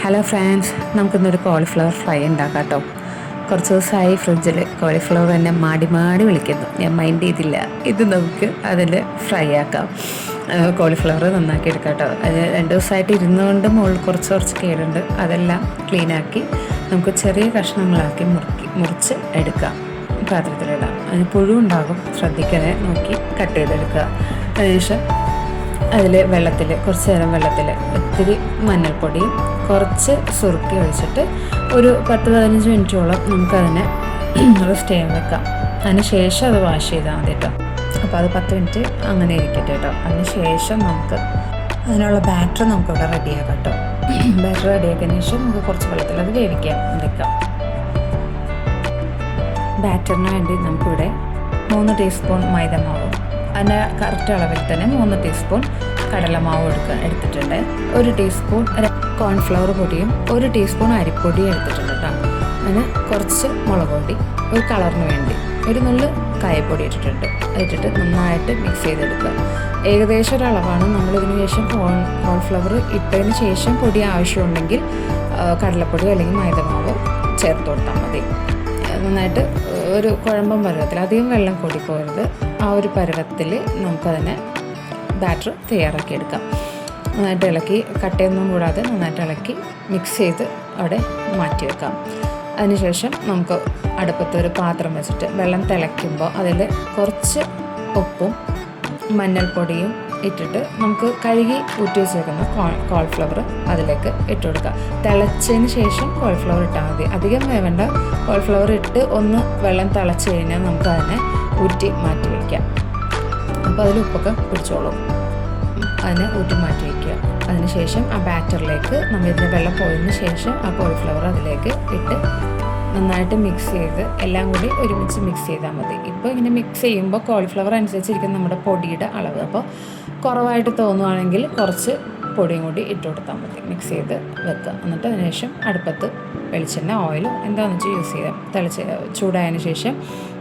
Hello friends, നമുക്കിന്നൊരു cauliflower fry ഉണ്ടാക്കാം കേട്ടോ. കുറച്ച് ദിവസമായി ഫ്രിഡ്ജിൽ കോളിഫ്ലവർ എന്നെ മാടി മാടി വിളിക്കുന്നു. ഞാൻ മൈൻഡ് ചെയ്തില്ല. ഇത് നമുക്ക് അതിൽ ഫ്രൈ ആക്കാം. കോളിഫ്ലവർ നന്നാക്കി എടുക്കാം കേട്ടോ. അത് 2 ദിവസമായിട്ട് ഇരുന്നുകൊണ്ട് മുകളിൽ കുറച്ച് കേടുണ്ട്. അതെല്ലാം ക്ലീനാക്കി നമുക്ക് ചെറിയ കഷ്ണങ്ങളാക്കി മുറിച്ച് എടുക്കാം. പാത്രത്തിലിടാം. അതിന് പുഴുണ്ടാകും, ശ്രദ്ധിക്കണേ, നോക്കി കട്ട് ചെയ്തെടുക്കുക. അതിനുശേഷം അതിൽ കുറച്ച് നേരം വെള്ളത്തിൽ ഒത്തിരി മഞ്ഞൾപ്പൊടിയും കുറച്ച് സുറുക്കി ഒഴിച്ചിട്ട് ഒരു 10-15 മിനിറ്റോളം നമുക്കതിനെ റെസ്റ്റ് ചെയ്യാൻ വെക്കാം. അതിന് ശേഷം അത് വാഷ് ചെയ്താൽ മതി കേട്ടോ. അപ്പോൾ അത് 10 മിനിറ്റ് അങ്ങനെ ഇരിക്കട്ടെ കേട്ടോ. അതിന് ശേഷം നമുക്ക് അതിനുള്ള ബാറ്റർ നമുക്കിവിടെ റെഡിയാക്കാം കേട്ടോ. ബാറ്റർ റെഡിയാക്കിയതിന് ശേഷം നമുക്ക് കുറച്ച് വെള്ളത്തിൽ അത് വേവിക്കാൻ വെക്കാം. ബാറ്ററിന് വേണ്ടി നമുക്കിവിടെ 3 ടീസ്പൂൺ മൈദമാവും, അതിൻ്റെ കറക്റ്റ് അളവിൽ തന്നെ 3 ടീസ്പൂൺ കടലമാവ് എടുത്തിട്ടുണ്ട്. 1 ടീസ്പൂൺ കോൺഫ്ലവർ പൊടിയും 1 ടീസ്പൂൺ അരിപ്പൊടിയും എടുത്തിട്ടുണ്ട് കേട്ടോ. അതിന് കുറച്ച് മുളക് പൊടി, ഒരു കളറിന് വേണ്ടി ഒരു നുള്ളു കായപ്പൊടി ഇട്ടിട്ട് നന്നായിട്ട് മിക്സ് ചെയ്തെടുക്കുക. ഏകദേശം ഒരളവാണ്. നമ്മളിതിന് ശേഷം കോൺഫ്ലവർ ഇട്ടതിന് ശേഷം പൊടി ആവശ്യമുണ്ടെങ്കിൽ കടലപ്പൊടി അല്ലെങ്കിൽ മൈദമാവ് ചേർത്ത് കൊടുത്താൽ മതി. നന്നായിട്ട് ഒരു കുഴമ്പം പരുവത്തിൽ, അധികം വെള്ളം കൂടിപ്പോകരുത്. ആ ഒരു പരുവത്തിൽ നമുക്കതിനെ ബാറ്റർ തയ്യാറാക്കിയെടുക്കാം. നന്നായിട്ട് ഇളക്കി, കട്ടയൊന്നും കൂടാതെ നന്നായിട്ട് ഇളക്കി മിക്സ് ചെയ്ത് അവിടെ മാറ്റി വെക്കാം. അതിനുശേഷം നമുക്ക് അടുപ്പത്ത് ഒരു പാത്രം വെച്ചിട്ട് വെള്ളം തിളയ്ക്കുമ്പോൾ അതിൽ കുറച്ച് ഉപ്പും മഞ്ഞൾപ്പൊടിയും ഇട്ടിട്ട് നമുക്ക് കഴുകി ഊറ്റി വെച്ചേക്കുന്ന കോളിഫ്ലവർ അതിലേക്ക് ഇട്ട് കൊടുക്കുക. തിളച്ചതിന് ശേഷം കോളിഫ്ലവർ ഇട്ടാൽ മതി. അധികം വേവേണ്ട. കോളിഫ്ലവർ ഇട്ട് ഒന്ന് വെള്ളം തിളച്ച് കഴിഞ്ഞാൽ നമുക്ക് അതിനെ ഊറ്റി മാറ്റി വയ്ക്കാം. അപ്പോൾ അതിൽ ഉപ്പൊക്കെ പിടിച്ചോളും. അതിനെ ഊറ്റി മാറ്റി വയ്ക്കുക. അതിനുശേഷം ആ ബാറ്ററിലേക്ക് ഇതിന് വെള്ളം പോയതിന് ശേഷം ആ കോളിഫ്ലവർ അതിലേക്ക് ഇട്ട് നന്നായിട്ട് മിക്സ് ചെയ്ത് എല്ലാം കൂടി ഒരുമിച്ച് മിക്സ് ചെയ്താൽ മതി. ഇപ്പോൾ ഇങ്ങനെ മിക്സ് ചെയ്യുമ്പോൾ കോളിഫ്ലവർ അനുസരിച്ചിരിക്കും നമ്മുടെ പൊടിയുടെ അളവ്. അപ്പോൾ കുറവായിട്ട് തോന്നുവാണെങ്കിൽ കുറച്ച് പൊടിയും കൂടി ഇട്ട് കൊടുത്താൽ മതി. മിക്സ് ചെയ്ത് വെക്കുക. എന്നിട്ട് അതിനുശേഷം അടുപ്പത്ത് വെളിച്ചെണ്ണ, ഓയിലോ എന്താണെന്ന് വെച്ചാൽ യൂസ് ചെയ്യാം. ചൂടായതിന് ശേഷം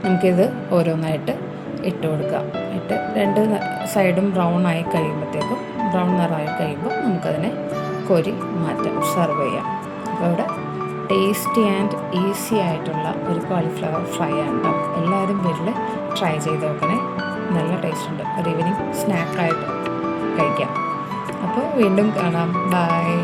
നമുക്കിത് ഓരോന്നായിട്ട് ഇട്ട് കൊടുക്കുക. ഇട്ട് 2 സൈഡും ബ്രൗൺ നിറമായി കഴിയുമ്പോൾ നമുക്കതിനെ കോരി മാറ്റാം, സെർവ് ചെയ്യാം. അപ്പോൾ ഇവിടെ ടേസ്റ്റി ആൻഡ് ഈസി ആയിട്ടുള്ള ഒരു കോളിഫ്ലവർ ഫ്രൈ ആണ്. എല്ലാവരും വീട്ടിൽ ട്രൈ ചെയ്ത് നോക്കണേ. നല്ല ടേസ്റ്റ് ഉണ്ട്. ഒരു ഈവനിങ് സ്നാക്കായിട്ട് കഴിക്കാം. അപ്പോൾ വീണ്ടും കാണാം. ബൈ.